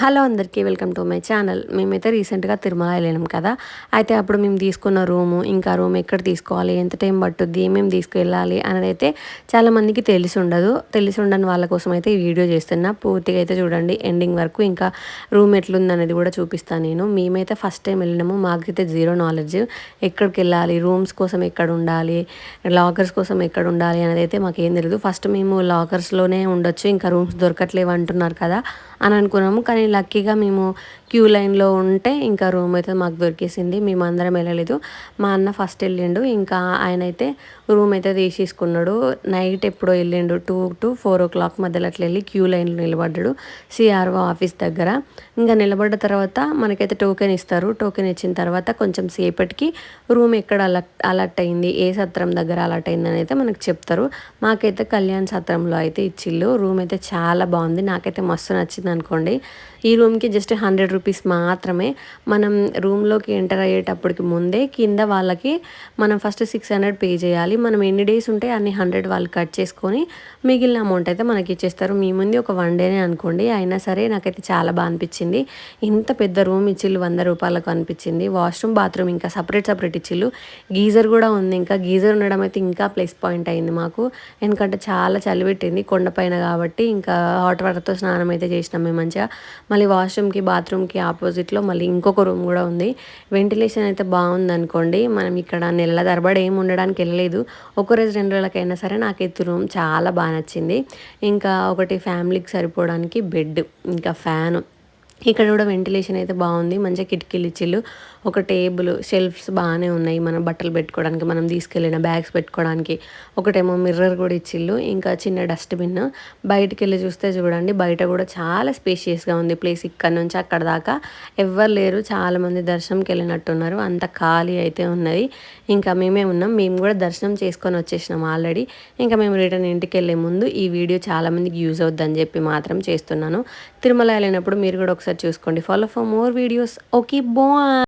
Hello అందరికీ welcome to my channel. మేమైతే రీసెంట్గా తిరుమల వెళ్ళినాం కదా. అయితే అప్పుడు మేము తీసుకున్న రూము, ఇంకా రూమ్ ఎక్కడ తీసుకోవాలి, ఎంత టైం పట్టుద్ది, ఏమేమి తీసుకెళ్ళాలి అనేది అయితే చాలామందికి తెలిసి ఉండని వాళ్ళ కోసం అయితే ఈ వీడియో చేస్తున్నా. పూర్తిగా అయితే చూడండి ఎండింగ్ వరకు. ఇంకా రూమ్ ఎట్లుందనేది కూడా చూపిస్తాను నేను. మేమైతే ఫస్ట్ టైం వెళ్ళినాము, మాకైతే జీరో నాలెడ్జ్. ఎక్కడికి వెళ్ళాలి, రూమ్స్ కోసం ఎక్కడ ఉండాలి, లాకర్స్ కోసం ఎక్కడ ఉండాలి అనేది అయితే మాకేం తెలియదు. ఫస్ట్ మేము లాకర్స్లోనే ఉండొచ్చు, ఇంకా రూమ్స్ దొరకట్లేవు అంటున్నారు కదా అని అనుకున్నాము. కానీ లక్కీగా మేము క్యూ లైన్లో ఉంటే ఇంకా రూమ్ అయితే మాకు దొరికేసింది. మేము అందరం వెళ్ళలేదు, మా అన్న ఫస్ట్ వెళ్ళిండు. ఇంకా ఆయన అయితే రూమ్ అయితే తీసేసుకున్నాడు. నైట్ ఎప్పుడో వెళ్ళిండు, 2 to 4 o'clock మధ్యలో అట్లా వెళ్ళి క్యూ లైన్లో నిలబడ్డాడు సిఆర్ఓ ఆఫీస్ దగ్గర. ఇంకా నిలబడ్డ తర్వాత మనకైతే టోకెన్ ఇస్తారు. టోకెన్ ఇచ్చిన తర్వాత కొంచెం సేపటికి రూమ్ ఎక్కడ అలర్ట్ అయింది, ఏ సత్రం దగ్గర అలర్ట్ అయింది అని అయితే మనకు చెప్తారు. మాకైతే కళ్యాణ్ సత్రంలో అయితే ఇచ్చిళ్ళు. రూమ్ అయితే చాలా బాగుంది, నాకైతే మస్తు నచ్చింది అనుకోండి. ఈ రూమ్కి జస్ట్ 100 రూపీస్ మాత్రమే. మనం రూమ్లోకి ఎంటర్ అయ్యేటప్పటికి ముందే కింద వాళ్ళకి మనం ఫస్ట్ 600 పే చేయాలి. మనం ఎన్ని డేస్ ఉంటే అన్ని 100 వాళ్ళు కట్ చేసుకొని మిగిలిన అమౌంట్ అయితే మనకి ఇచ్చేస్తారు. మీ ముందు ఒక 1 డేనే అనుకోండి, అయినా సరే నాకైతే చాలా బాగా అనిపించింది. ఇంత పెద్ద రూమ్ ఇచ్చిళ్ళు 100 రూపాయలకు అనిపించింది. వాష్రూమ్, బాత్రూమ్ ఇంకా సపరేట్ ఇచ్చిళ్ళు. గీజర్ కూడా ఉంది. ఇంకా గీజర్ ఉండడం అయితే ఇంకా ప్లస్ పాయింట్ అయింది మాకు, ఎందుకంటే చాలా చలి పెట్టింది కొండపైన కాబట్టి. ఇంకా హాట్ వాటర్తో స్నానం అయితే చేసినాం మేము మంచిగా. మళ్ళీ వాష్రూమ్కి, బాత్రూమ్కి ఆపోజిట్లో మళ్ళీ ఇంకొక రూమ్ కూడా ఉంది. వెంటిలేషన్ అయితే బాగుంది అనుకోండి. మనం ఇక్కడ నెలల తరబడి ఏమి ఉండడానికి వెళ్ళలేదు, ఒక రోజు 2 రోజులకైనా సరే నాకైతే రూమ్ చాలా బాగా నచ్చింది. ఇంకా ఒకటి ఫ్యామిలీకి సరిపోవడానికి బెడ్, ఇంకా ఫ్యాను. ఇక్కడ కూడా వెంటిలేషన్ అయితే బాగుంది, మంచిగా కిటికీలు ఇచ్చిళ్ళు. ఒక టేబుల్, షెల్ఫ్స్ బాగానే ఉన్నాయి మనం బట్టలు పెట్టుకోవడానికి, మనం తీసుకెళ్ళిన బ్యాగ్స్ పెట్టుకోవడానికి. ఒకటేమో మిర్రర్ కూడా ఇచ్చిళ్ళు, ఇంకా చిన్న డస్ట్బిన్. బయటికి వెళ్ళి చూస్తే చూడండి, బయట కూడా చాలా స్పేషియస్గా ఉంది ప్లేస్. ఇక్కడ నుంచి అక్కడ దాకా ఎవ్వరు లేరు, చాలామంది దర్శనంకి వెళ్ళినట్టున్నారు, అంత ఖాళీ అయితే ఉన్నది. ఇంకా మేమే ఉన్నాం, మేము కూడా దర్శనం చేసుకొని వచ్చేసినాం ఆల్రెడీ. ఇంకా మేము రిటర్న్ ఇంటికి వెళ్ళే ముందు ఈ వీడియో చాలామందికి యూజ్ అవుద్దని చెప్పి మాత్రం చేస్తున్నాను. తిరుమల వెళ్ళినప్పుడు మీరు కూడా ఒకసారి చూసుకోండి. Follow for more videos. Okay, bye.